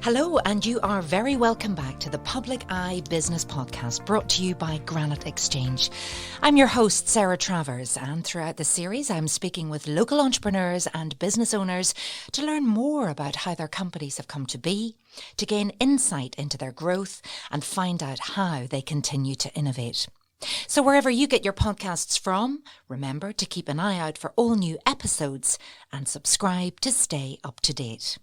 Hello, and you are very welcome back to the Public Eye Business Podcast, brought to you by Granite Exchange. I'm your host, Sarah Travers, and throughout the series, I'm speaking with local entrepreneurs and business owners to learn more about how their companies have come to be, to gain insight into their growth, and find out how they continue to innovate. So wherever you get your podcasts from, remember to keep an eye out for all new episodes and subscribe to stay up to date.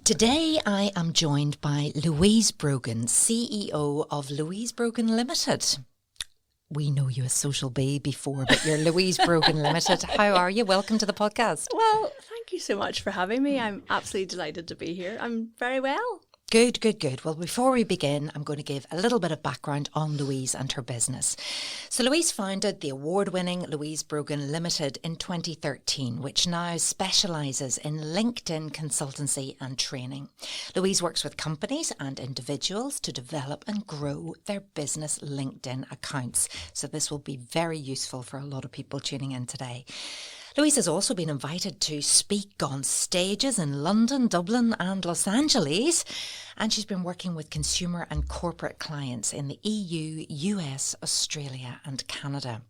Today I am joined by Louise Brogan, CEO of Louise Brogan Limited. We know you as Social Bee before, but you're Louise Brogan Limited. How are you? Welcome to the podcast. Well, thank you so much for having me. I'm absolutely delighted to be here. I'm very well. Good. Well, before we begin, I'm going to give a little bit of background on Louise and her business. So Louise founded the award-winning Louise Brogan Limited in 2013, which now specialises in LinkedIn consultancy and training. Louise works with companies and individuals to develop and grow their business LinkedIn accounts. So this will be very useful for a lot of people tuning in today. Louise has also been invited to speak on stages in London, Dublin and Los Angeles, and she's been working with consumer and corporate clients in the EU, US, Australia and Canada.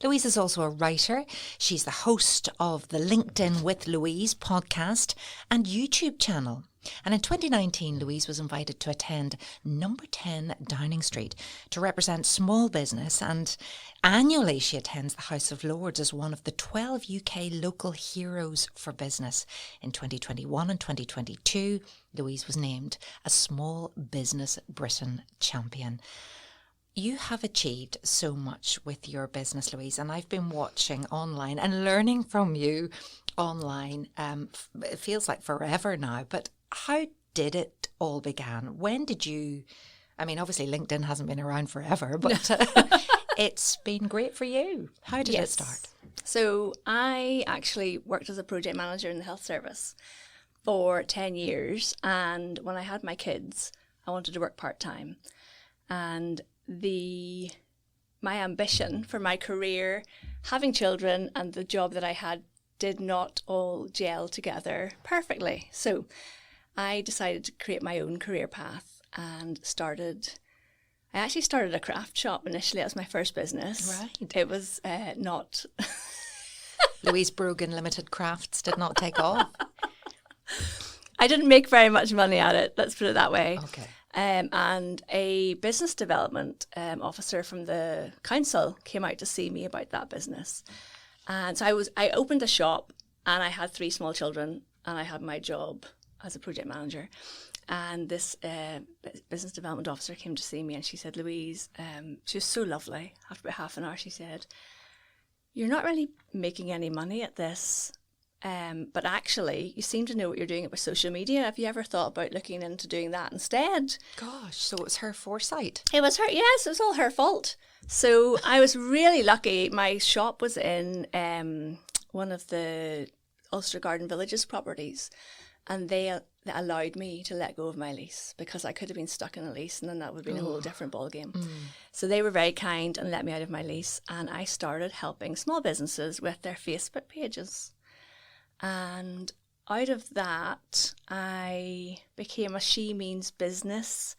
Louise is also a writer. She's the host of the LinkedIn with Louise podcast and YouTube channel. And in 2019, Louise was invited to attend number 10 Downing Street to represent small business, and annually she attends the House of Lords as one of the 12 UK local heroes for business. In 2021 and 2022, Louise was named a Small Business Britain champion. You have achieved so much with your business, Louise, and I've been watching online and learning from you online. It feels like forever now, but how did it all begin? When did you, I mean, obviously LinkedIn hasn't been around forever, but it's been great for you. How did it start? So I actually worked as a project manager in the health service for 10 years. And when I had my kids, I wanted to work part-time. And my ambition for my career, having children and the job that I had, did not all gel together perfectly. So I decided to create my own career path and I actually started a craft shop initially. That was my first business. Right. It was not... Louise Brogan Limited Crafts did not take off. I didn't make very much money at it, let's put it that way. Okay. And a business development officer from the council came out to see me about that business. And so I opened a shop and I had 3 small children and I had my job as a project manager. And this business development officer came to see me and she said, Louise, she was so lovely. After about half an hour, she said, you're not really making any money at this, but actually you seem to know what you're doing with social media. Have you ever thought about looking into doing that instead? Gosh, so it was her foresight. It was her, yes, it was all her fault. So I was really lucky. My shop was in one of the Ulster Garden Villages properties, and they allowed me to let go of my lease because I could have been stuck in a lease and then that would have been a whole different ballgame. So they were very kind and let me out of my lease, and I started helping small businesses with their Facebook pages. And out of that, I became a She Means Business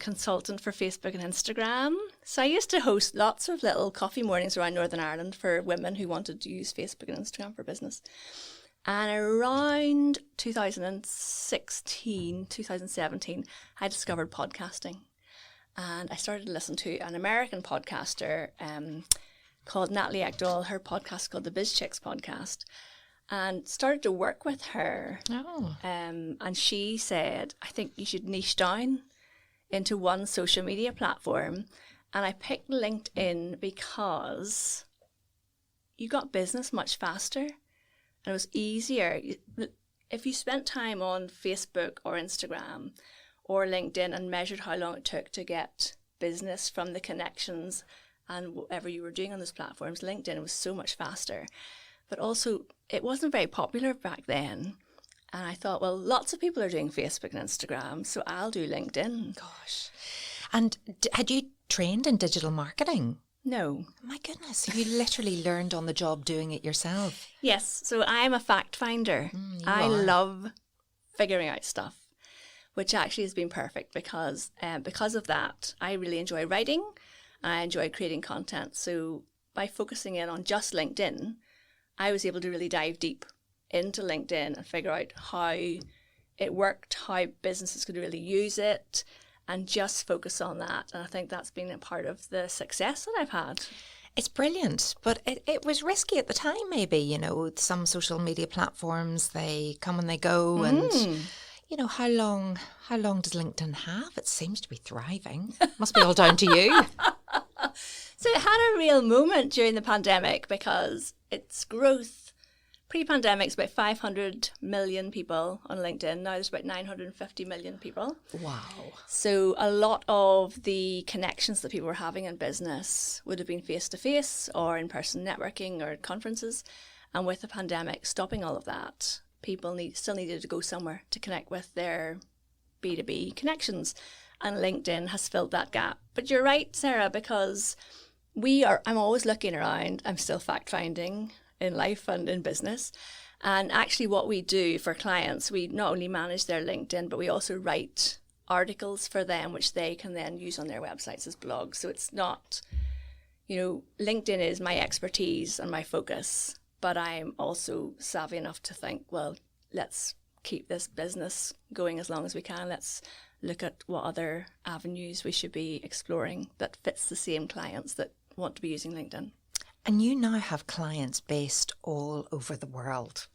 consultant for Facebook and Instagram. So I used to host lots of little coffee mornings around Northern Ireland for women who wanted to use Facebook and Instagram for business. And around 2016, 2017, I discovered podcasting. And I started to listen to an American podcaster called Natalie Ekdahl. Her podcast called the Biz Chicks podcast. And started to work with her. Oh. And she said, I think you should niche down into one social media platform. And I picked LinkedIn because you got business much faster. And it was easier. If you spent time on Facebook or Instagram or LinkedIn and measured how long it took to get business from the connections and whatever you were doing on those platforms, LinkedIn was so much faster. But also, it wasn't very popular back then. And I thought, well, lots of people are doing Facebook and Instagram, so I'll do LinkedIn. Gosh. And had you trained in digital marketing? No. My goodness, you literally learned on the job doing it yourself. Yes, so I'm a fact finder. I love figuring out stuff. which actually has been perfect because of that, I really enjoy writing and I enjoy creating content. So by focusing in on just LinkedIn, I was able to really dive deep into LinkedIn and figure out how it worked, how businesses could really use it, and just focus on that. And I think that's been a part of the success that I've had. It's brilliant, but it was risky at the time, maybe. You know, some social media platforms, they come and they go. And, you know, how long does LinkedIn have? It seems to be thriving. Must be all down to you. So it had a real moment during the pandemic because its growth, pre-pandemic, is about 500 million people on LinkedIn. Now there's about 950 million people. Wow. So a lot of the connections that people were having in business would have been face-to-face or in-person networking or conferences. And with the pandemic stopping all of that, people still needed to go somewhere to connect with their B2B connections. And LinkedIn has filled that gap. But you're right, Sarah, because I'm always looking around. I'm still fact-finding in life and in business. And actually what we do for clients, we not only manage their LinkedIn, but we also write articles for them, which they can then use on their websites as blogs. So it's not, LinkedIn is my expertise and my focus, but I'm also savvy enough to think, well, let's keep this business going as long as we can. Let's look at what other avenues we should be exploring that fits the same clients that want to be using LinkedIn. And you now have clients based all over the world.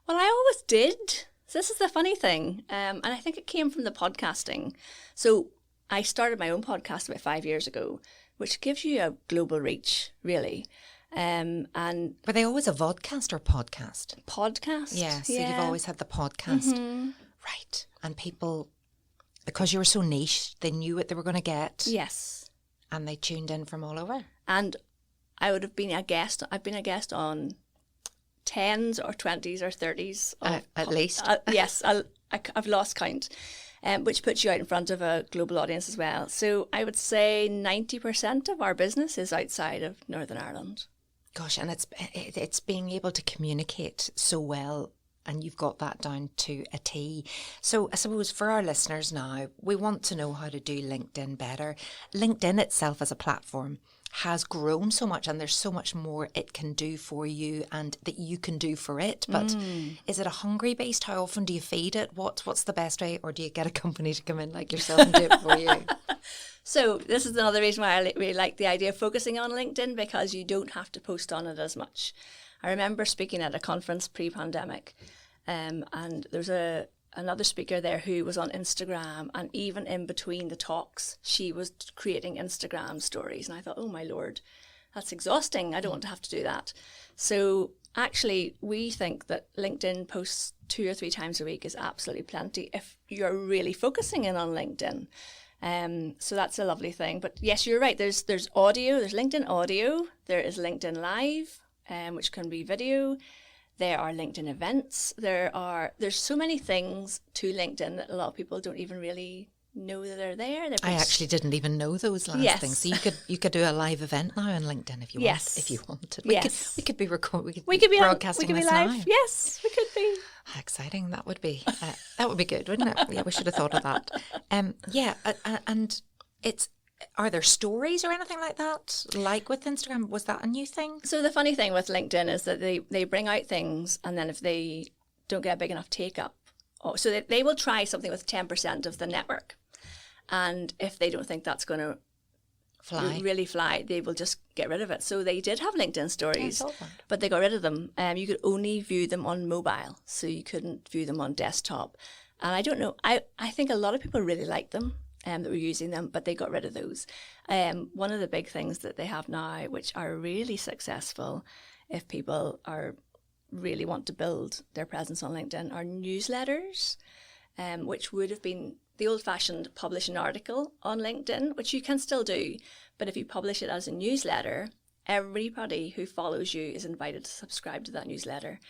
Well, I always did. So this is the funny thing. And I think it came from the podcasting. So I started my own podcast about 5 years ago, which gives you a global reach, really. And were they always a vodcast or podcast? Podcast. Yeah, so you've always had the podcast. Mm-hmm. Right. And people, because you were so niche, they knew what they were going to get. Yes. And they tuned in from all over. And I would have been a guest. I've been a guest on 10s or 20s or 30s. At least. Yes, I've lost count, which puts you out in front of a global audience as well. So I would say 90% of our business is outside of Northern Ireland. Gosh, and it's being able to communicate so well, and you've got that down to a T. So I suppose for our listeners now, we want to know how to do LinkedIn better. LinkedIn itself as a platform has grown so much, and there's so much more it can do for you and that you can do for it. But is it a hungry beast? How often do you feed it? What's the best way? Or do you get a company to come in like yourself and do it for you? So this is another reason why I really like the idea of focusing on LinkedIn, because you don't have to post on it as much. I remember speaking at a conference pre-pandemic, and there was another speaker there who was on Instagram, and even in between the talks, she was creating Instagram stories. And I thought, oh my Lord, that's exhausting. I don't want to have to do that. So actually, we think that LinkedIn posts 2 or 3 times a week is absolutely plenty if you're really focusing in on LinkedIn. So that's a lovely thing. But yes, you're right. There's audio, there's LinkedIn audio, there is LinkedIn Live, which can be video. There are LinkedIn events. There's so many things to LinkedIn that a lot of people don't even really know that they're there. I actually didn't even know those last things. So you could do a live event now on LinkedIn if you want. If you wanted. We could be recording. We could be broadcasting this live. now. Yes, we could be. How exciting that would be. That would be good, wouldn't it? Yeah, we should have thought of that. And are there stories or anything like that? Like with Instagram, was that a new thing? So the funny thing with LinkedIn is that they bring out things, and then if they don't get a big enough take up, so they will try something with 10% of the network. And if they don't think that's going to really fly, they will just get rid of it. So they did have LinkedIn stories, but they got rid of them. You could only view them on mobile, so you couldn't view them on desktop. And I don't know, I think a lot of people really like them. That were using them, but they got rid of those. One of the big things that they have now, which are really successful if people really want to build their presence on LinkedIn, are newsletters, which would have been the old-fashioned publish an article on LinkedIn, which you can still do. But if you publish it as a newsletter, everybody who follows you is invited to subscribe to that newsletter.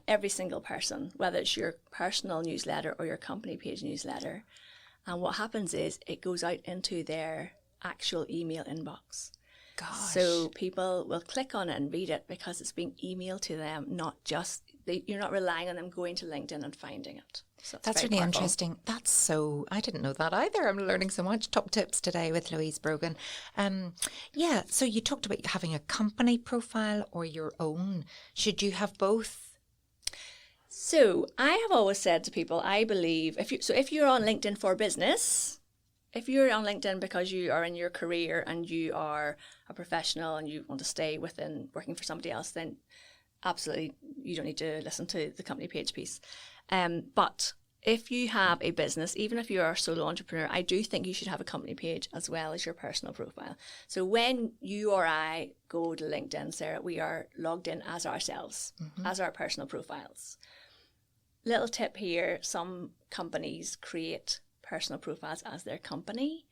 Every single person, whether it's your personal newsletter or your company page newsletter. And what happens is it goes out into their actual email inbox. gosh. So people will click on it and read it because it's being emailed to them, not just, you're not relying on them going to LinkedIn and finding it. So that's really powerful. interesting. I didn't know that either. I'm learning so much. Top tips today with Louise Brogan. Yeah, so you talked about having a company profile or your own. Should you have both? So I have always said to people, I believe if you're on LinkedIn for business, if you're on LinkedIn because you are in your career and you are a professional and you want to stay within working for somebody else, then absolutely you don't need to listen to the company page piece. But if you have a business, even if you are a solo entrepreneur, I do think you should have a company page as well as your personal profile. So when you or I go to LinkedIn, Sarah, we are logged in as ourselves, as our personal profiles. Little tip here, some companies create personal profiles as their company.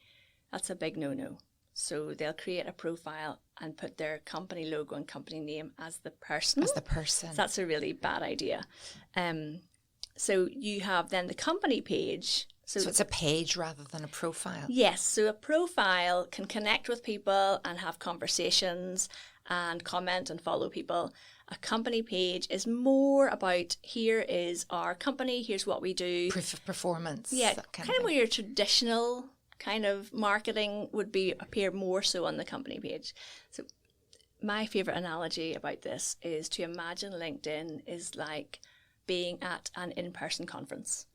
That's a big no-no. So they'll create a profile and put their company logo and company name as the person. As the person. That's a really bad idea. So you have then the company page. So it's a page rather than a profile. Yes. So a profile can connect with people and have conversations and comment and follow people. A company page is more about, here is our company, here's what we do. Proof of performance. Yeah, kind of where your traditional kind of marketing would appear more so on the company page. So my favourite analogy about this is to imagine LinkedIn is like being at an in-person conference.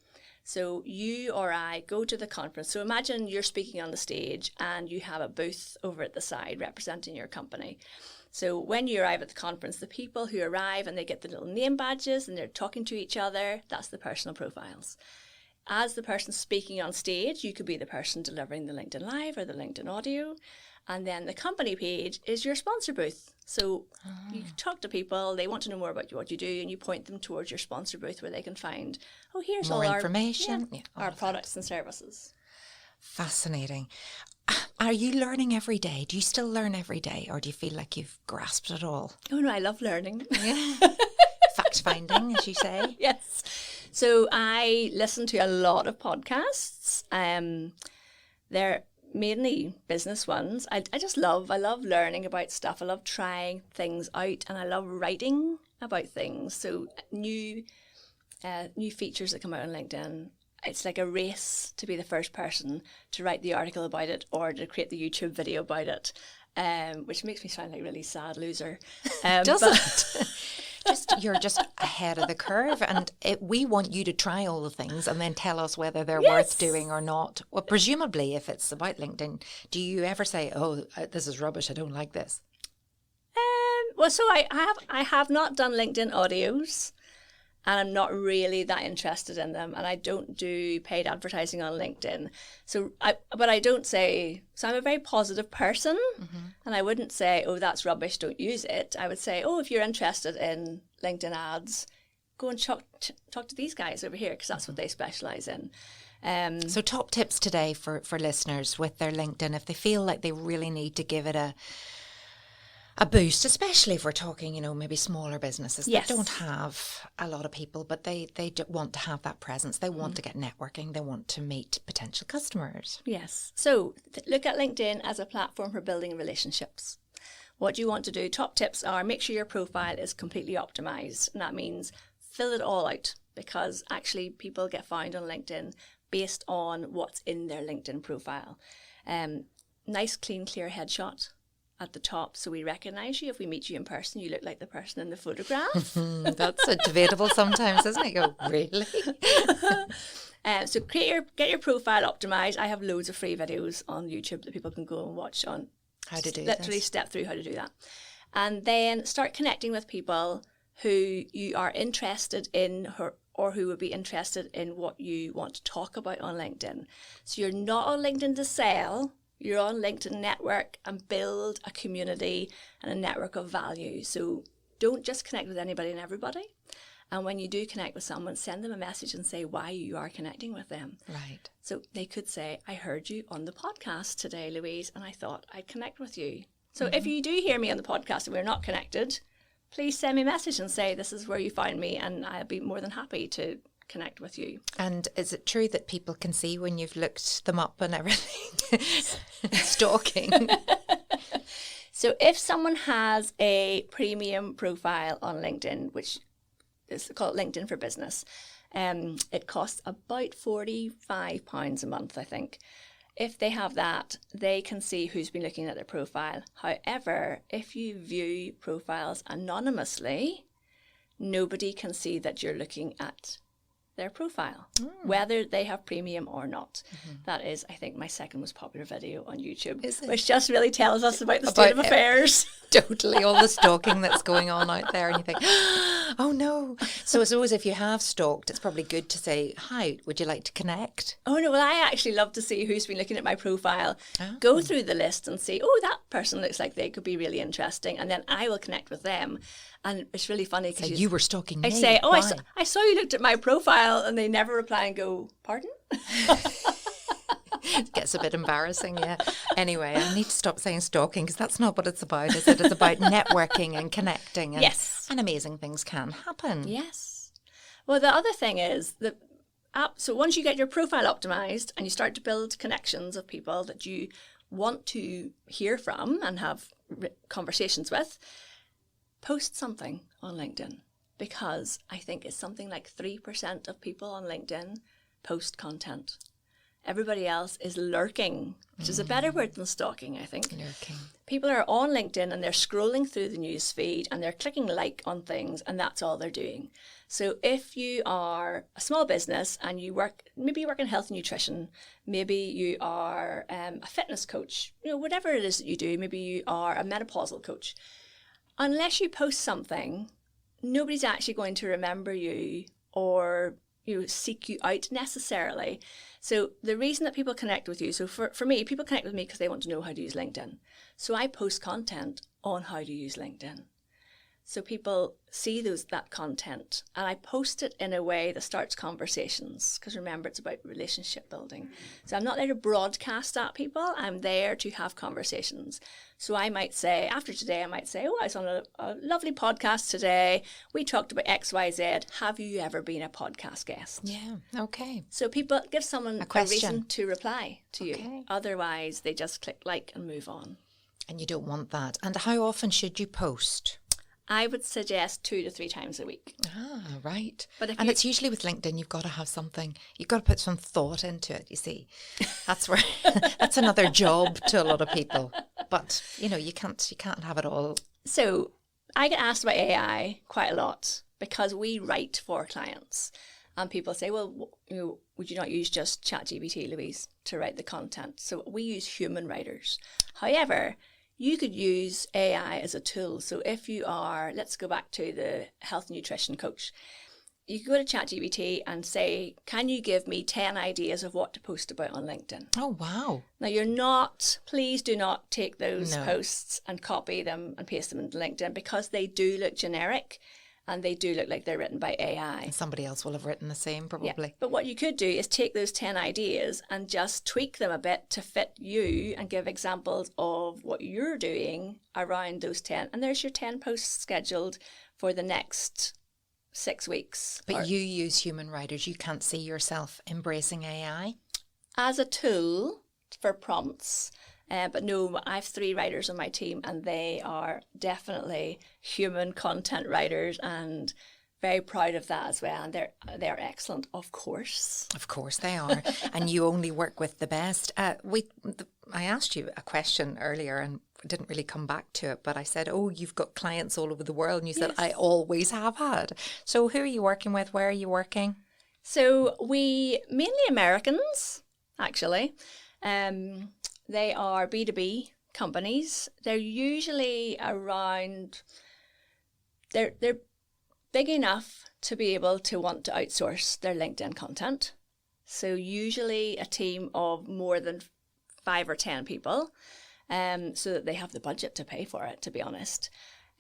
So you or I go to the conference. So imagine you're speaking on the stage and you have a booth over at the side representing your company. So when you arrive at the conference, the people who arrive and they get the little name badges and they're talking to each other, that's the personal profiles. As the person speaking on stage, you could be the person delivering the LinkedIn Live or the LinkedIn audio. And then the company page is your sponsor booth. So you talk to people, they want to know more about what you do, and you point them towards your sponsor booth where they can find, here's more all information, our products and services. Fascinating. Are you learning every day? Do you still learn every day, or do you feel like you've grasped it all? Oh no, I love learning. Yeah. Fact finding, as you say. Yes. So I listen to a lot of podcasts. They're mainly business ones. I love learning about stuff. I love trying things out, and I love writing about things. So new features that come out on LinkedIn. It's like a race to be the first person to write the article about it or to create the YouTube video about it, which makes me sound like a really sad loser. Doesn't. You're just ahead of the curve, and we want you to try all the things and then tell us whether they're worth doing or not. Well, presumably, if it's about LinkedIn, do you ever say, "Oh, this is rubbish. I don't like this"? Well, so I have not done LinkedIn audios. And I'm not really that interested in them, and I don't do paid advertising on LinkedIn. But I don't say, so I'm a very positive person, and I wouldn't say, that's rubbish, don't use it. I would say, if you're interested in LinkedIn ads, go and talk to these guys over here, because that's what they specialise in. So top tips today for listeners with their LinkedIn, if they feel like they really need to give it a boost, especially if we're talking, maybe smaller businesses that don't have a lot of people, but they want to have that presence. They want to get networking. They want to meet potential customers. Yes. So look at LinkedIn as a platform for building relationships. What you want to do, top tips are make sure your profile is completely optimized. And that means fill it all out, because actually people get found on LinkedIn based on what's in their LinkedIn profile. Nice, clean, clear headshot at the top, so we recognize you. If we meet you in person, you look like the person in the photograph. That's debatable sometimes, isn't it? Go, really? So get your profile optimized. I have loads of free videos on YouTube that people can go and watch on how to do literally this. Step through how to do that. And then start connecting with people who you are interested in, or who would be interested in what you want to talk about on LinkedIn. So you're not on LinkedIn to sell. You're on LinkedIn network and build a community and a network of value. So don't just connect with anybody and everybody. And when you do connect with someone, send them a message and say why you are connecting with them. Right. So they could say, I heard you on the podcast today, Louise, and I thought I'd connect with you. So if you do hear me on the podcast and we're not connected, please send me a message and say this is where you found me, and I'll be more than happy to connect with you. And is it true that people can see when you've looked them up and everything? Stalking. So if someone has a premium profile on LinkedIn, which is called LinkedIn for Business, it costs about £45 a month, I think. If they have that, they can see who's been looking at their profile. However, if you view profiles anonymously, nobody can see that you're looking at their profile, whether they have premium or not. That is, I think, my second most popular video on YouTube, which just really tells us about the state of affairs. Totally, all the stalking that's going on out there, and you think, oh no. So I suppose if you have stalked, it's probably good to say, hi, would you like to connect? Oh no, well, I actually love to see who's been looking at my profile, go through the list and see, oh, that person looks like they could be really interesting, and then I will connect with them. And it's really funny because you were stalking me. I say, oh, I saw you looked at my profile, and they never reply and go, pardon? It gets a bit embarrassing, yeah. Anyway, I need to stop saying stalking, because that's not what it's about, is it? It's about networking and connecting. And, yes. And amazing things can happen. Yes. Well, the other thing is that so once you get your profile optimized and you start to build connections of people that you want to hear from and have conversations with, post something on LinkedIn, because I think it's something like 3% of people on LinkedIn post content. Everybody else is lurking, which is a better word than stalking, I think. Lurking. People are on LinkedIn and they're scrolling through the news feed and they're clicking like on things, and that's all they're doing. So if you are a small business and maybe you work in health and nutrition, maybe you are a fitness coach, whatever it is that you do, maybe you are a menopausal coach. Unless you post something, nobody's actually going to remember you or seek you out necessarily. So the reason that people connect with you, so for me, people connect with me because they want to know how to use LinkedIn. So I post content on how to use LinkedIn. So people see that content, and I post it in a way that starts conversations, because remember, it's about relationship building. So I'm not there to broadcast at people, I'm there to have conversations. So I might say, after today, oh, I was on a lovely podcast today. We talked about XYZ. Have you ever been a podcast guest? Yeah, okay. So people give someone a reason to reply to you. Okay. Otherwise, they just click like and move on. And you don't want that. And how often should you post? I would suggest 2 to 3 times a week. Ah, right. But it's usually with LinkedIn, you've got to have something. You've got to put some thought into it, you see. That's where that's another job to a lot of people. But, you can't have it all. So I get asked about AI quite a lot because we write for clients. And people say, well, would you not use just ChatGPT, Louise, to write the content? So we use human writers. However, you could use AI as a tool. So if you are, let's go back to the health and nutrition coach. You could go to ChatGPT and say, can you give me 10 ideas of what to post about on LinkedIn? Oh, wow. Now please do not take those posts and copy them and paste them into LinkedIn, because they do look generic and they do look like they're written by AI. And somebody else will have written the same, probably. Yeah. But what you could do is take those 10 ideas and just tweak them a bit to fit you and give examples of what you're doing around those 10. And there's your 10 posts scheduled for the next 6 weeks. But you use human writers. You can't see yourself embracing AI? As a tool for prompts. But no, I have 3 writers on my team, and they are definitely human content writers, and very proud of that as well. And they're excellent, of course. Of course they are. And you only work with the best. I asked you a question earlier and didn't really come back to it, but I said, oh, you've got clients all over the world. And you said, I always have had. So who are you working with? Where are you working? So we, mainly Americans, actually. They are B2B companies. They're usually around, they're big enough to be able to want to outsource their LinkedIn content. So usually a team of more than 5 or 10 people, so that they have the budget to pay for it, to be honest.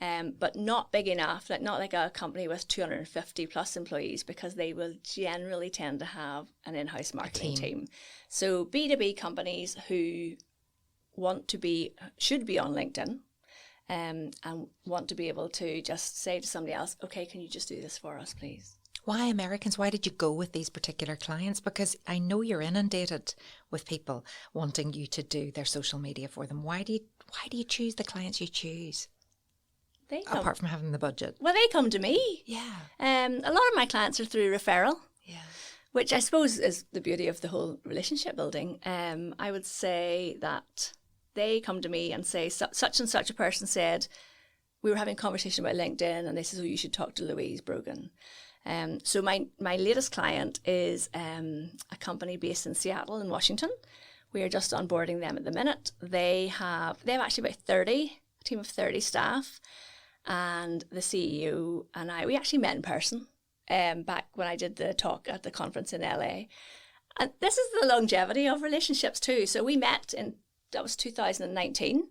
But not big enough, not like a company with 250 plus employees, because they will generally tend to have an in-house marketing team. So B2B companies who should be on LinkedIn, and want to be able to just say to somebody else, okay, can you just do this for us, please? Why Americans? Why did you go with these particular clients? Because I know you're inundated with people wanting you to do their social media for them. Why do you choose the clients you choose? Apart from having the budget. Well, they come to me. Yeah. A lot of my clients are through referral. Yeah. Which I suppose is the beauty of the whole relationship building. I would say that they come to me and say, such and such a person said, we were having a conversation about LinkedIn, and they said, oh, you should talk to Louise Brogan. So my latest client is a company based in Seattle and Washington. We are just onboarding them at the minute. They have actually about 30, a team of 30 staff, and the CEO and we actually met in person back when I did the talk at the conference in LA. And this is the longevity of relationships too. So we met that was 2019.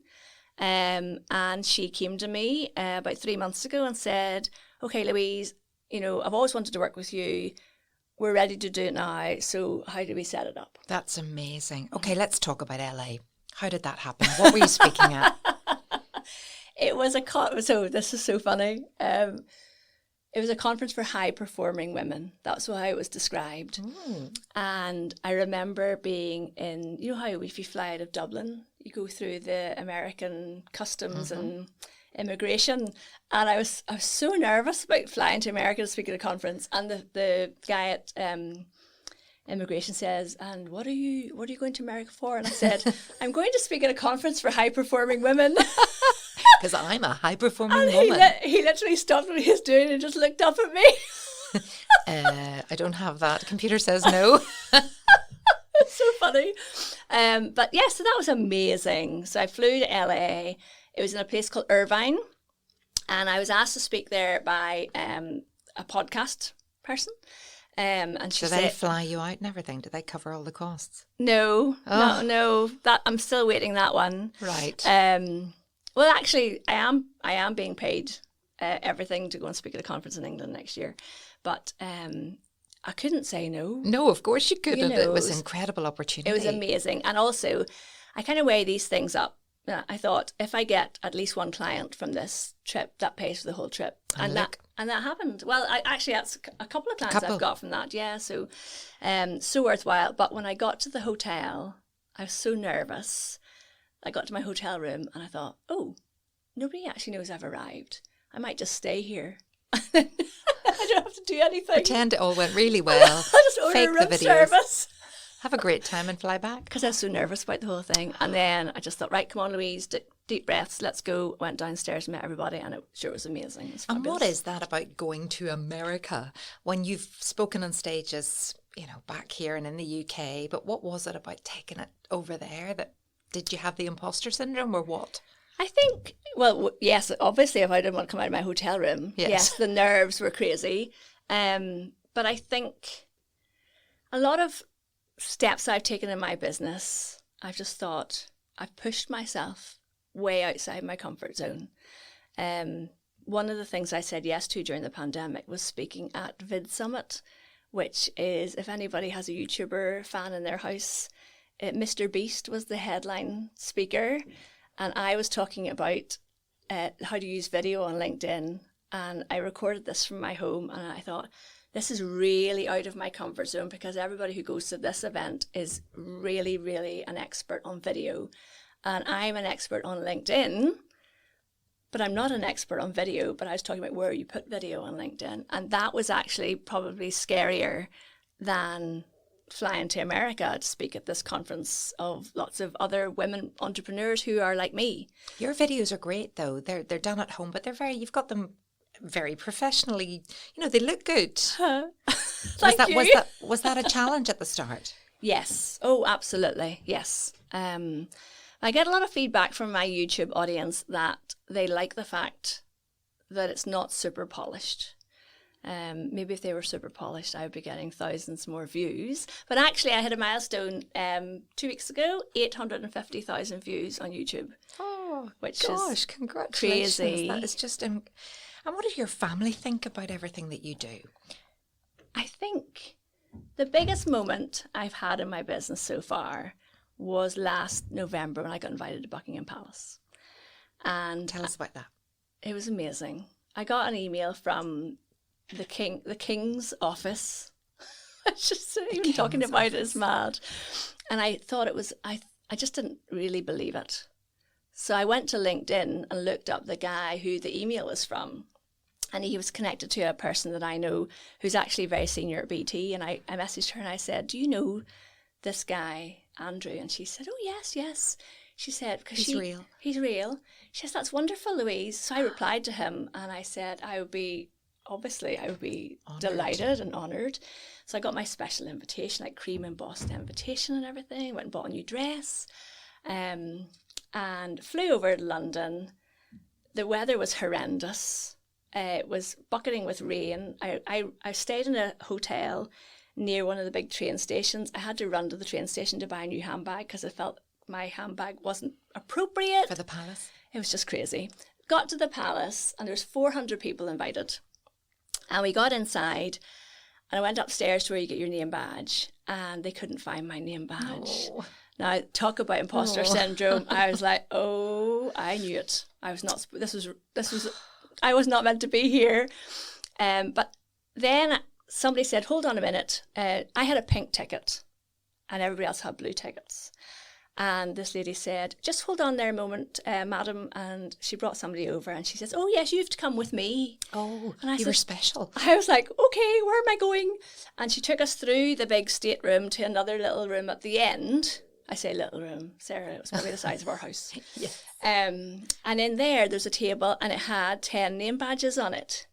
And she came to me about 3 months ago and said, okay, Louise, I've always wanted to work with you. We're ready to do it now. So how do we set it up? That's amazing. Okay, let's talk about LA. How did that happen? What were you speaking at? It was so this is so funny. It was a conference for high-performing women. That's how it was described. Mm. And I remember being in, how if you fly out of Dublin, you go through the American customs and immigration. And I was so nervous about flying to America to speak at a conference. And the guy at immigration says, and what are you going to America for? And I said, I'm going to speak at a conference for high-performing women. Because I'm a high-performing woman. He literally stopped what he was doing and just looked up at me. I don't have that. Computer says no. It's so funny. But yeah, so that was amazing. So I flew to LA. It was in a place called Irvine. And I was asked to speak there by a podcast person. And she said, do they fly you out and everything? Do they cover all the costs? No, no. That I'm still waiting that one. Right. Well, actually, I am being paid everything to go and speak at a conference in England next year, but I couldn't say no. No, of course you couldn't. It was an incredible opportunity. It was amazing, and also, I kind of weigh these things up. I thought if I get at least one client from this trip, that pays for the whole trip, and that happened. Well, that's a couple of clients I've got from that. Yeah, so worthwhile. But when I got to the hotel, I was so nervous. I got to my hotel room and I thought, oh, nobody actually knows I've arrived. I might just stay here. I don't have to do anything. Pretend it all went really well. I just order room service. Have a great time and fly back. Because I was so nervous about the whole thing. And then I just thought, right, come on, Louise, deep breaths, let's go. Went downstairs and met everybody, and it sure was amazing. It was fabulous. And what is that about going to America when you've spoken on stages, back here and in the UK? But what was it about taking it over there that did you have the imposter syndrome or what? I think, well, yes, obviously if I didn't want to come out of my hotel room, yes the nerves were crazy. But I think a lot of steps I've taken in my business, I've just thought I've pushed myself way outside my comfort zone. One of the things I said yes to during the pandemic was speaking at Vid Summit, which is, if anybody has a YouTuber fan in their house, Mr. Beast was the headline speaker, and I was talking about how to use video on LinkedIn, and I recorded this from my home, and I thought, this is really out of my comfort zone because everybody who goes to this event is really, really an expert on video, and I'm an expert on LinkedIn, but I'm not an expert on video. But I was talking about where you put video on LinkedIn, and that was actually probably scarier than flying to America to speak at this conference of lots of other women entrepreneurs who are like me. Your videos are great though. They're done at home, but you've got them very professionally. They look good. Was that a challenge at the start? Yes. Oh, absolutely. Yes. I get a lot of feedback from my YouTube audience that they like the fact that it's not super polished. Maybe if they were super polished, I would be getting thousands more views. But actually, I hit a milestone 2 weeks ago, 850,000 views on YouTube. Oh, which gosh, congratulations. Crazy. That is just... And what does your family think about everything that you do? I think the biggest moment I've had in my business so far was last November when I got invited to Buckingham Palace. And tell us about that. It was amazing. I got an email from the king's office. It's just even talking about it is mad. And I thought it was, I just didn't really believe it. So I went to LinkedIn and looked up the guy who the email was from. And he was connected to a person that I know who's actually very senior at BT. And I messaged her and I said, do you know this guy, Andrew? And she said, oh, yes. She said, because he's real. He's real. She says, that's wonderful, Louise. So I replied to him and I said, I would be honoured. Delighted and honoured. So I got my special invitation, like cream embossed invitation and everything. Went and bought a new dress and flew over to London. The weather was horrendous. It was bucketing with rain. I stayed in a hotel near one of the big train stations. I had to run to the train station to buy a new handbag because I felt my handbag wasn't appropriate. For the palace? It was just crazy. Got to the palace and there was 400 people invited. And we got inside and I went upstairs to where you get your name badge and they couldn't find my name badge. No. Now, talk about imposter syndrome. I was like, oh, I knew it. I was not, I was not meant to be here. But then somebody said, hold on a minute. I had a pink ticket and everybody else had blue tickets. And this lady said, just hold on there a moment, madam. And she brought somebody over and she says, oh, yes, you have to come with me. Oh, and you were special. I was like, okay, where am I going? And she took us through the big stateroom to another little room at the end. I say little room, Sarah, it was probably the size of our house. Yes. And in there's a table and it had 10 name badges on it.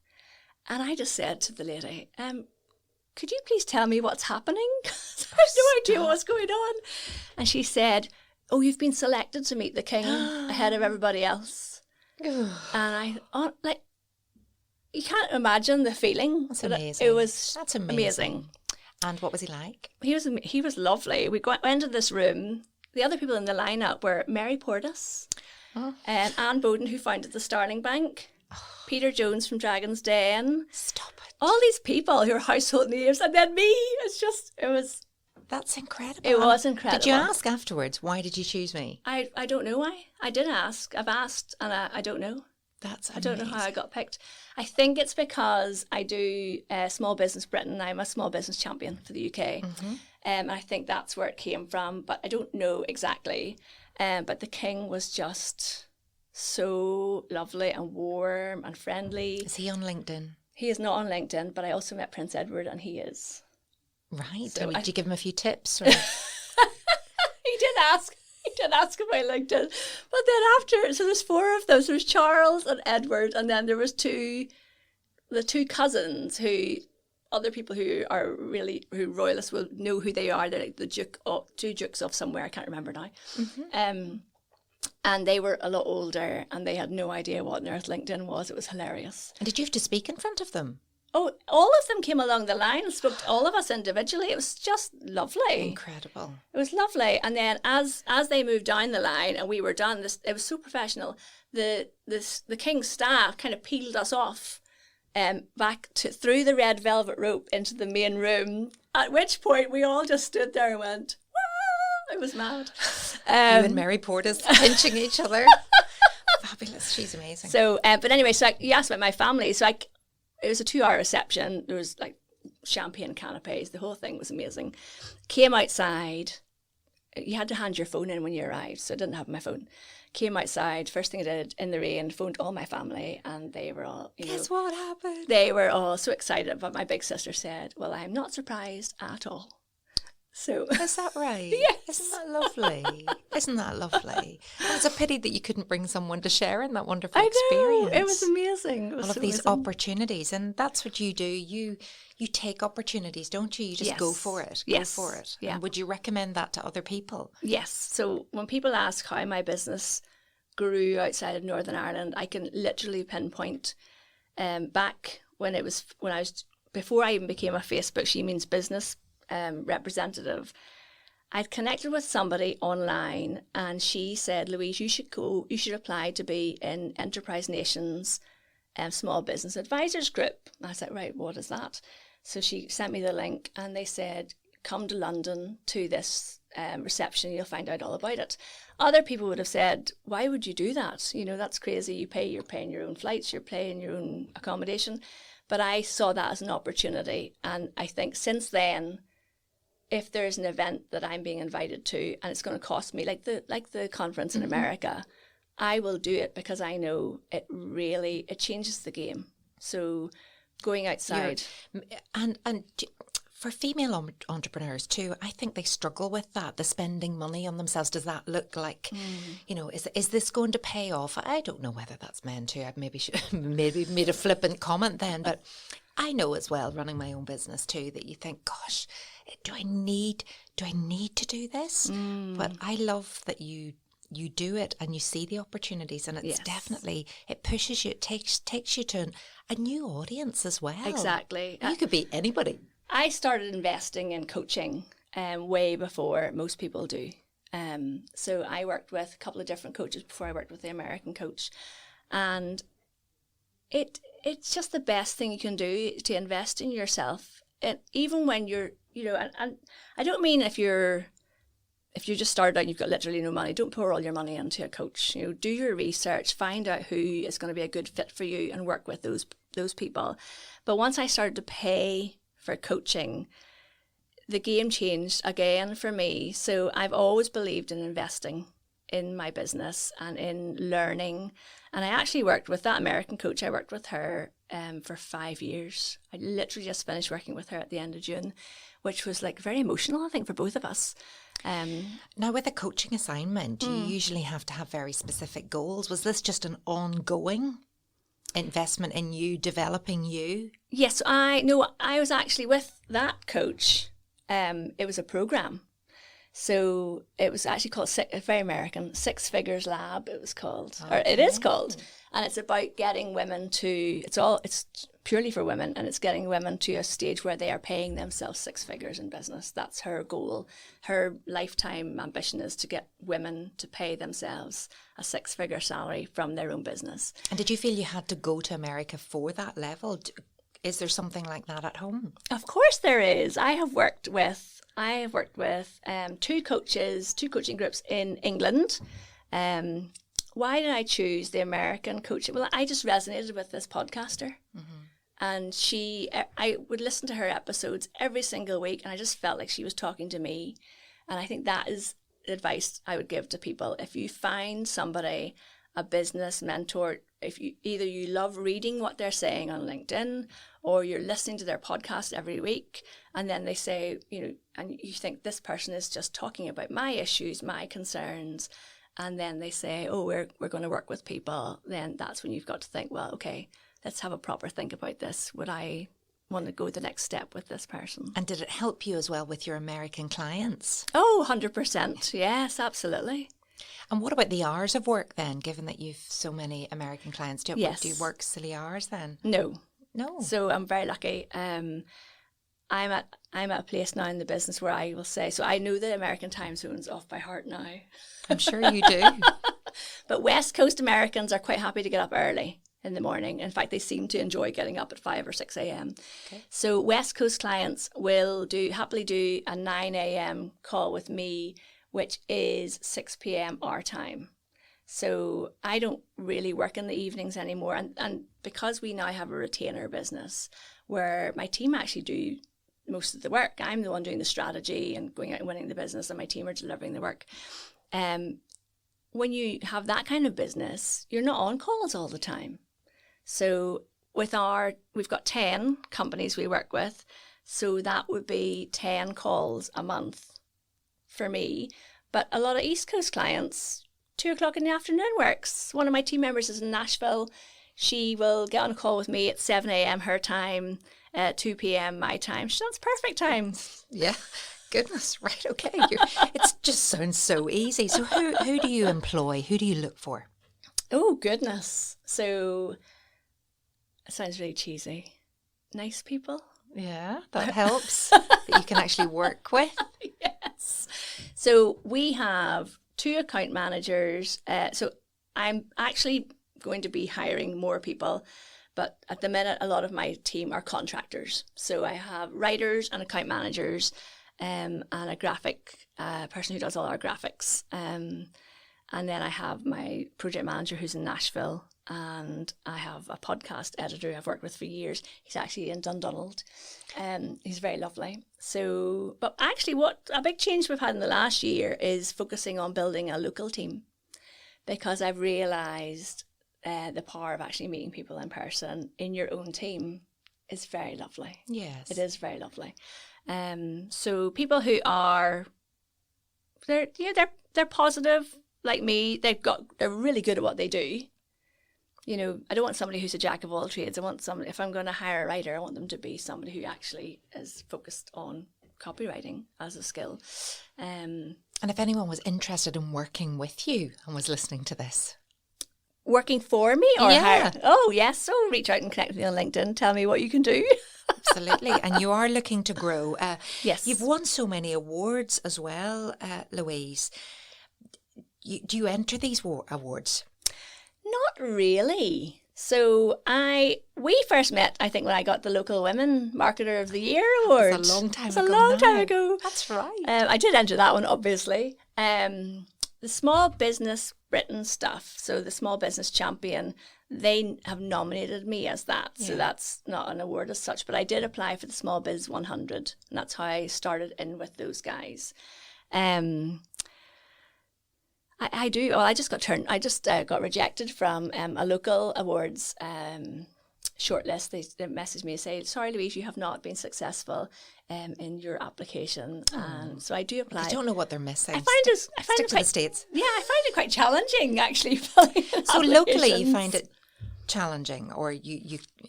And I just said to the lady, could you please tell me what's happening? I have no idea what's going on. And she said, oh, you've been selected to meet the king ahead of everybody else. And you can't imagine the feeling. That's amazing. That's amazing. And what was he like? He was lovely. We went into this room. The other people in the lineup were Mary Portas, Anne Boden, who founded the Starling Bank, Peter Jones from Dragon's Den. Stop it. All these people who are household names, and then me. That's incredible. It was incredible. Did you ask afterwards, why did you choose me? I don't know why. I did ask. I've asked, and I don't know. That's amazing. I don't know how I got picked. I think it's because I do Small Business Britain. I'm a small business champion for the UK. Mm-hmm. I think that's where it came from, but I don't know exactly. But the king was just so lovely and warm and friendly. Is he on LinkedIn? He is not on LinkedIn, but I also met Prince Edward and he is. Right. So did you give him a few tips? Or? He did ask. He did ask about LinkedIn. But then after, so there's 4 of them. So there's Charles and Edward, and then there was the 2 cousins who other people who royalists will know who they are. They're like the 2 dukes of somewhere, I can't remember now. Mm-hmm. And they were a lot older and they had no idea what on earth LinkedIn was. It was hilarious. And did you have to speak in front of them? Oh, all of them came along the line and spoke to all of us individually. It was just lovely. Incredible. It was lovely. And then as they moved down the line and we were done, it was so professional. The king's staff kind of peeled us off back through the red velvet rope into the main room, at which point we all just stood there and went, wow! It was mad. You and Mary Portas pinching each other. Fabulous. She's amazing. So, but anyway, so you asked about my family. So it was a 2-hour reception. There was like champagne canapes. The whole thing was amazing. Came outside. You had to hand your phone in when you arrived, so I didn't have my phone. Came outside. First thing I did in the rain, phoned all my family, and they were all, Guess what happened? They were all so excited. But my big sister said, well, I'm not surprised at all. So is that right? Yes. Isn't that lovely? Isn't that lovely? And it's a pity that you couldn't bring someone to share in that wonderful experience. It was amazing. All of these opportunities, and that's what you do. You take opportunities, don't you? You just go for it. Yes. Go for it. Yeah. And would you recommend that to other people? Yes. So when people ask how my business grew outside of Northern Ireland, I can literally pinpoint back when I was before I even became a Facebook She Means Business representative. I'd connected with somebody online and she said, Louise, you should apply to be in Enterprise Nations Small Business Advisors Group. And I said, right, what is that? So she sent me the link and they said, come to London to this reception, you'll find out all about it. Other people would have said, why would you do that? That's crazy. You're paying your own flights, you're paying your own accommodation. But I saw that as an opportunity. And I think since then, if there's an event that I'm being invited to and it's going to cost me, like the conference in America, I will do it because I know it changes the game. So going outside. And for female entrepreneurs too, I think they struggle with that, the spending money on themselves. Does that look like, is this going to pay off? I don't know whether that's meant to. I maybe made a flippant comment then, but I know as well, running my own business too, that you think, gosh, do I need to do this? But I love that you do it and you see the opportunities, and it's definitely, it pushes you, it takes you to a new audience as well. Exactly. You could be anybody. I started investing in coaching way before most people do. So I worked with a couple of different coaches before I worked with the American coach. And it's just the best thing you can do to invest in yourself. And even when you're, and I don't mean if you're just started out and you've got literally no money, don't pour all your money into a coach. Do your research, find out who is going to be a good fit for you and work with those people. But once I started to pay for coaching, the game changed again for me. So I've always believed in investing in my business and in learning. And I actually worked with that American coach. I worked with her for 5 years. I literally just finished working with her at the end of June, which was like very emotional, I think, for both of us. Now, with a coaching assignment, you usually have to have very specific goals. Was this just an ongoing investment in you, developing you? Yes, I was actually with that coach. It was a program. So it was actually called, very American, Six Figures Lab, it was called. Okay. Or it is called. And it's about getting women to, it's purely for women, and it's getting women to a stage where they are paying themselves 6 figures in business. That's her goal. Her lifetime ambition is to get women to pay themselves a 6-figure salary from their own business. And did you feel you had to go to America for that level? Is there something like that at home? Of course there is. I have worked with 2 coaching groups in England. Why did I choose the American coach? Well, I just resonated with this podcaster. And I would listen to her episodes every single week, and I just felt like she was talking to me. And I think that is advice I would give to people. If you find somebody, a business mentor, if you love reading what they're saying on LinkedIn, or you're listening to their podcast every week, and then they say, and you think this person is just talking about my issues, my concerns, and then they say, oh, we're going to work with people, then that's when you've got to think, well, okay, let's have a proper think about this. Would I want to go the next step with this person? And did it help you as well with your American clients? Oh, 100%. Yes, absolutely. And what about the hours of work then, given that you've so many American clients? Do you work silly hours then? No. So I'm very lucky. I'm at a place now in the business where I will say, so I know the American time zone's off by heart now. I'm sure you do. But West Coast Americans are quite happy to get up early in the morning. In fact, they seem to enjoy getting up at 5 or 6 a.m. Okay. So West Coast clients will happily do a 9 a.m. call with me, which is 6 p.m. our time. So I don't really work in the evenings anymore. And because we now have a retainer business where my team actually do most of the work, I'm the one doing the strategy and going out and winning the business, and my team are delivering the work. When you have that kind of business, you're not on calls all the time. So we've got 10 companies we work with. So that would be 10 calls a month for me. But a lot of East Coast clients, 2 o'clock in the afternoon works. One of my team members is in Nashville. She will get on a call with me at 7 a.m. her time, 2 p.m. my time. That's perfect time. Yeah. Goodness. Right. Okay. It just sounds so easy. So who do you employ? Who do you look for? Oh, goodness. So it sounds really cheesy. Nice people. Yeah, that helps. That you can actually work with. Yes. So we have 2 account managers. So I'm actually going to be hiring more people, but at the minute, a lot of my team are contractors. So I have writers and account managers, and a graphic person who does all our graphics. And then I have my project manager who's in Nashville, and I have a podcast editor I've worked with for years. He's actually in Dundonald. He's very lovely. So, but actually what a big change we've had in the last year is focusing on building a local team, because I've realised the power of actually meeting people in person in your own team is very lovely. Yes. It is very lovely. So people who are, they're positive like me. They're really good at what they do. You know, I don't want somebody who's a jack of all trades. I want somebody, if I'm going to hire a writer, I want them to be somebody who actually is focused on copywriting as a skill. And if anyone was interested in working with you and was listening to this. Working for me or Yeah. Oh, yes. So reach out and connect with me on LinkedIn. Tell me what you can do. Absolutely. And you are looking to grow. Yes. You've won so many awards as well, Louise. Do you enter these awards? Not really. So we first met, I think, when I got the Local Women Marketer of the Year award. That's a long time ago. It's a long time ago. That's right. I did enter that one, obviously. The Small Business Britain stuff, so the Small Business Champion, they have nominated me as that. So that's not an award as such, but I did apply for the Small Biz 100, and that's how I started in with those guys. I do. Well, I just got rejected from a local awards shortlist. They messaged me and say, "Sorry, Louise, you have not been successful in your application." And so I do apply. I don't know what they're missing. I find it Stick to quite, the States. Yeah, I find it quite challenging actually. Filling in So locally, you applications. find it challenging, or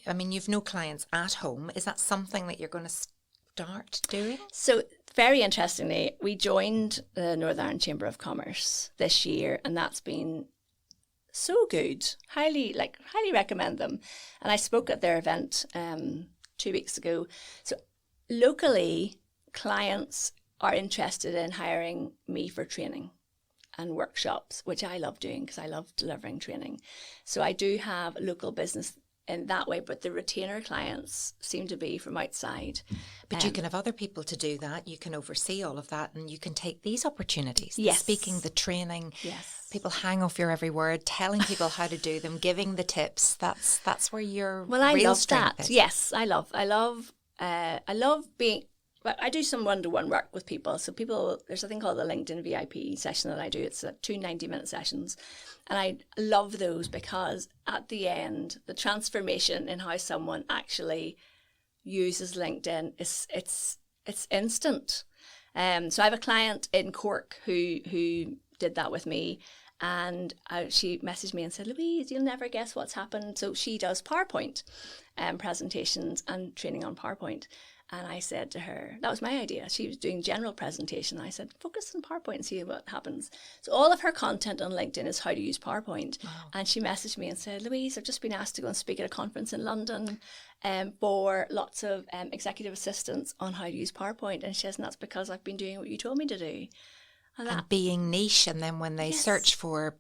I mean, you've no clients at home. Is that something that you're going to start doing? So very interestingly, we joined the Northern Ireland Chamber of Commerce this year, and that's been so good. Highly recommend them. And I spoke at their event 2 weeks ago. So locally, clients are interested in hiring me for training and workshops, which I love doing because I love delivering training. So I do have local business in that way, but the retainer clients seem to be from outside. But you can have other people to do that. You can oversee all of that, and you can take these opportunities. Yes. The speaking, the training. Yes. People hang off your every word, telling people how to do them, giving the tips. That's where your I real love strength that. is. Yes, I love being. But I do some one-to-one work with people. So there's a thing called the LinkedIn VIP session that I do. It's 2 90-minute sessions. And I love those because at the end, the transformation in how someone actually uses LinkedIn it's instant. So I have a client in Cork who did that with me. And she messaged me and said, "Louise, you'll never guess what's happened." So she does PowerPoint presentations and training on PowerPoint. And I said to her, that was my idea. She was doing general presentation. I said, focus on PowerPoint and see what happens. So all of her content on LinkedIn is how to use PowerPoint. Wow. And she messaged me and said, "Louise, I've just been asked to go and speak at a conference in London for lots of executive assistants on how to use PowerPoint." And she says, "And that's because I've been doing what you told me to do." And being niche, and then when they search for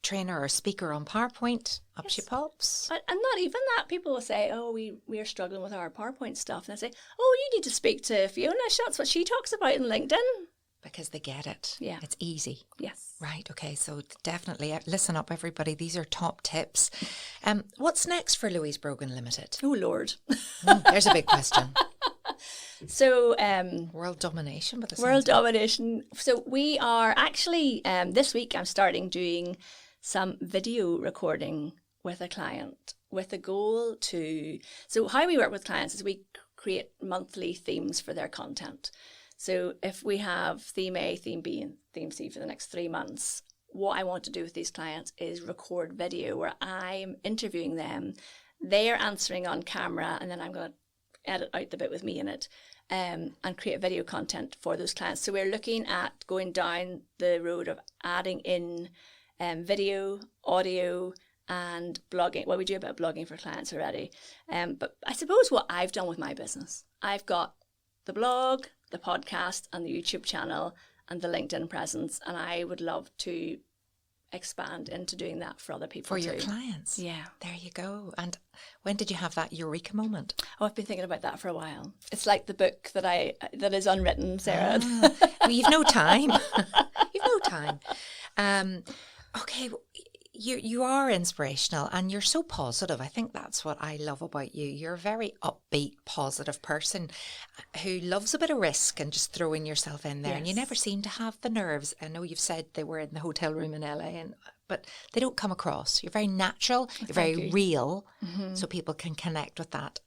trainer or speaker on PowerPoint, up she pops. And not even that. People will say, "Oh, we are struggling with our PowerPoint stuff." And I say, "Oh, you need to speak to Fiona. That's what she talks about in LinkedIn." Because they get it. Yeah. It's easy. Yes. Right. Okay. So definitely listen up, everybody. These are top tips. What's next for Louise Brogan Limited? Oh, Lord. There's a big question. So World domination. World domination. So we are actually, this week I'm starting doing some video recording with a client with a goal to, so how we work with clients is we create monthly themes for their content. So if we have theme A, theme B, and theme C for the next 3 months, what I want to do with these clients is record video where I'm interviewing them. They are answering on camera, and then I'm going to edit out the bit with me in it and create video content for those clients. So we're looking at going down the road of adding in video, audio, and blogging. Well, we do a bit of blogging for clients already. But I suppose what I've done with my business, I've got the blog, the podcast, and the YouTube channel, and the LinkedIn presence. And I would love to expand into doing that for other people for too. your clients. Yeah. There you go. And when did you have that eureka moment? Oh, I've been thinking about that for a while. It's like the book that is unwritten, Sarah. Well, you've no time. You've no time. Okay. You are inspirational and you're so positive. I think that's what I love about you. You're a very upbeat, positive person who loves a bit of risk and just throwing yourself in there. And you never seem to have the nerves. I know you've said they were in the hotel room in LA, but they don't come across. You're very natural. You're very real, so people can connect with that,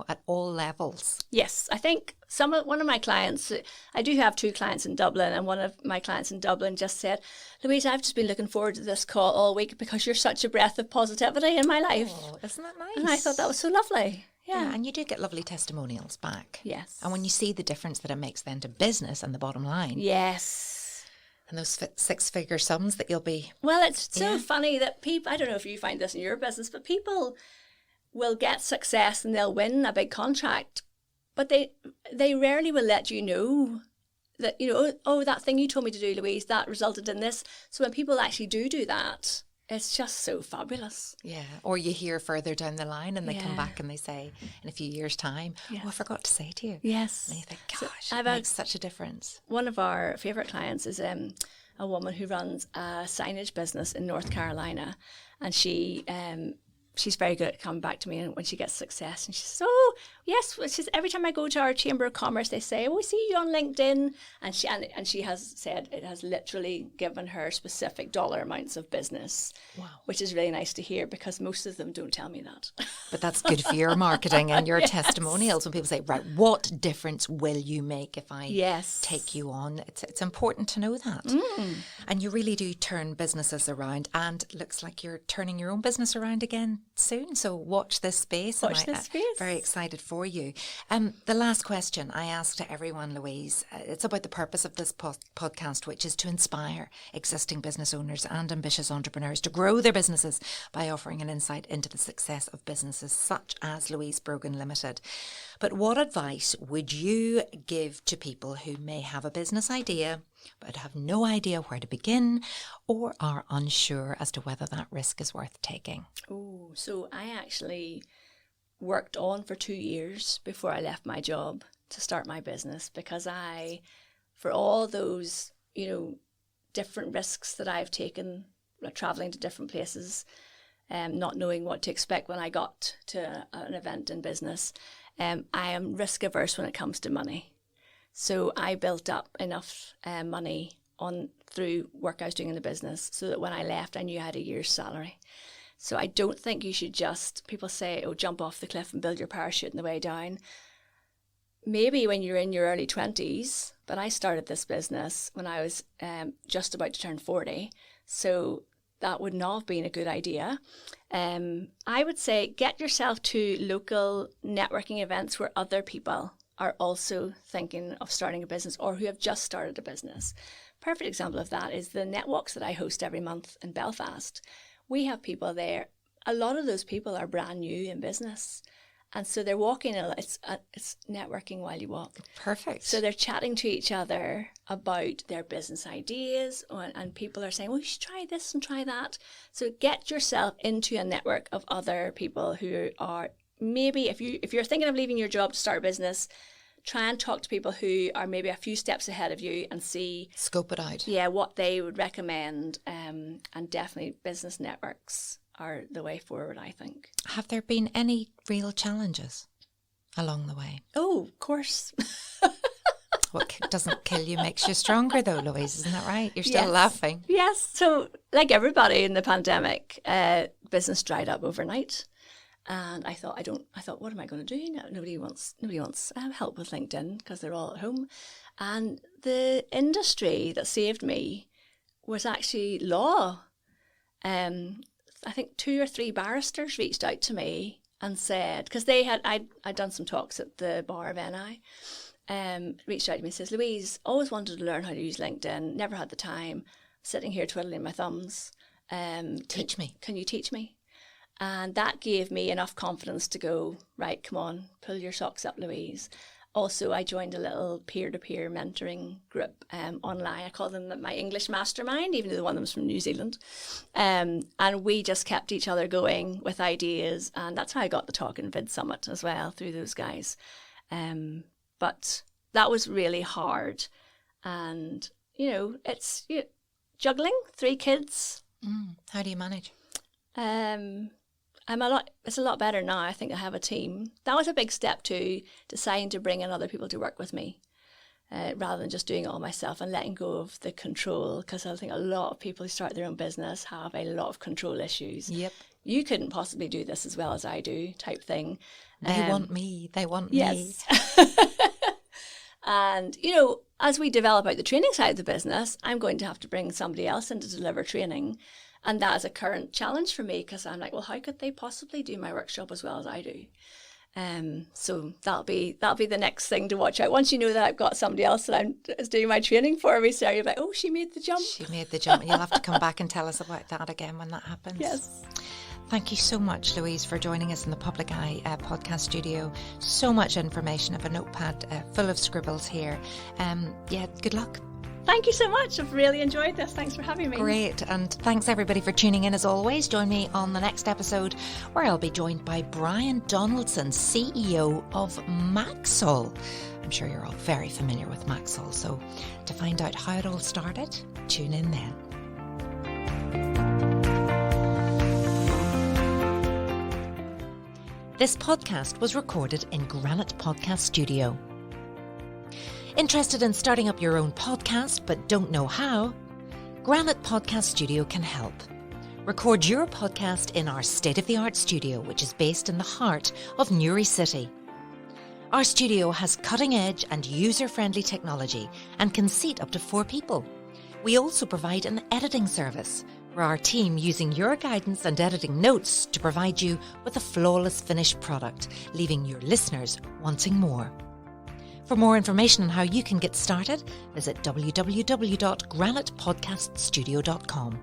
at all levels. Yes, I think one of my clients, I do have 2 clients in Dublin, and one of my clients in Dublin just said, Louise, I've just been looking forward to this call all week because you're such a breath of positivity in my life. Oh, isn't that nice? And I thought that was so lovely. Yeah, and you do get lovely testimonials back. Yes. And when you see the difference that it makes then to business and the bottom line. Yes. And those 6-figure sums that you'll be... Well, it's so funny that people, I don't know if you find this in your business, but people will get success and they'll win a big contract, but they rarely will let you know that, that thing you told me to do, Louise, that resulted in this. So when people actually do that, it's just so fabulous. Yeah. Or you hear further down the line and they come back and they say in a few years' time, I forgot to say to you. Yes. And you think, gosh, it makes such a difference. One of our favourite clients is a woman who runs a signage business in North Carolina, and she's very good at coming back to me and when she gets success. And she says, yes, every time I go to our Chamber of Commerce, they say, we see you on LinkedIn. And she has said it has literally given her specific dollar amounts of business, which is really nice to hear because most of them don't tell me that. But that's good for your marketing and your testimonials when people say, right, what difference will you make if I take you on? It's important to know that. And you really do turn businesses around, and it looks like you're turning your own business around again soon, so watch this space. Watch this space. Very excited for you. The last question I ask to everyone, Louise, it's about the purpose of this podcast, which is to inspire existing business owners and ambitious entrepreneurs to grow their businesses by offering an insight into the success of businesses such as Louise Brogan Limited. But what advice would you give to people who may have a business idea but have no idea where to begin or are unsure as to whether that risk is worth taking? Oh, so I actually worked on for 2 years before I left my job to start my business because for all those, different risks that I've taken, traveling to different places, not knowing what to expect when I got to an event in business, I am risk averse when it comes to money. So I built up enough money through work I was doing in the business so that when I left, I knew I had a year's salary. So I don't think you should people say, jump off the cliff and build your parachute on the way down. Maybe when you're in your early 20s, but I started this business when I was just about to turn 40. So that would not have been a good idea. I would say get yourself to local networking events where other people are also thinking of starting a business or who have just started a business. Perfect example of that is the netwalks that I host every month in Belfast. We have people there. A lot of those people are brand new in business. And so they're walking, it's networking while you walk. Perfect. So they're chatting to each other about their business ideas and people are saying, you should try this and try that. So get yourself into a network of other people who are maybe, if you're thinking of leaving your job to start a business, try and talk to people who are maybe a few steps ahead of you and see. Scope it out. Yeah, what they would recommend. And definitely business networks are the way forward, I think. Have there been any real challenges along the way? Oh, of course. What doesn't kill you makes you stronger, though, Louise. Isn't that right? You're still laughing. Yes. So, like everybody in the pandemic, business dried up overnight. And I thought, what am I going to do now? Nobody wants help with LinkedIn because they're all at home. And the industry that saved me was actually law. I think 2 or 3 barristers reached out to me and said, because I'd done some talks at the bar of NI, reached out to me and says, Louise, always wanted to learn how to use LinkedIn, never had the time, sitting here twiddling my thumbs. Teach me. Can you teach me? And that gave me enough confidence to go, right, come on, pull your socks up, Louise. Also, I joined a little peer-to-peer mentoring group online. I call them my English mastermind, even though one of them was from New Zealand. And we just kept each other going with ideas. And that's how I got the Talk and Vid Summit as well, through those guys. But that was really hard. And, it's juggling 3 kids How do you manage? It's a lot better now. I think I have a team. That was a big step too, deciding to bring in other people to work with me. Rather than just doing it all myself and letting go of the control, because I think a lot of people who start their own business have a lot of control issues. Yep. You couldn't possibly do this as well as I do, type thing. They want me. They want yes. me. And, you know, as we develop out the training side of the business, I'm going to have to bring somebody else in to deliver training. And that is a current challenge for me, because I'm like, well, how could they possibly do my workshop as well as I do? So that'll be the next thing to watch out. Once you know that I've got somebody else that is doing my training for me, so you're like, oh, she made the jump. She made the jump. You'll have to come back and tell us about that again when that happens. Yes. Thank you so much, Louise, for joining us in the Public Eye podcast studio. So much information. I have a notepad full of scribbles here. Good luck. Thank you so much. I've really enjoyed this. Thanks for having me. Great. And thanks everybody for tuning in as always. Join me on the next episode where I'll be joined by Brian Donaldson, CEO of Maxol. I'm sure you're all very familiar with Maxol. So to find out how it all started, tune in then. This podcast was recorded in Granite Podcast Studio. Interested in starting up your own podcast but don't know how? Granite Podcast Studio can help. Record your podcast in our state-of-the-art studio, which is based in the heart of Newry City. Our studio has cutting-edge and user-friendly technology and can seat up to 4 people. We also provide an editing service for our team, using your guidance and editing notes to provide you with a flawless finished product, leaving your listeners wanting more. For more information on how you can get started, visit www.granitepodcaststudio.com.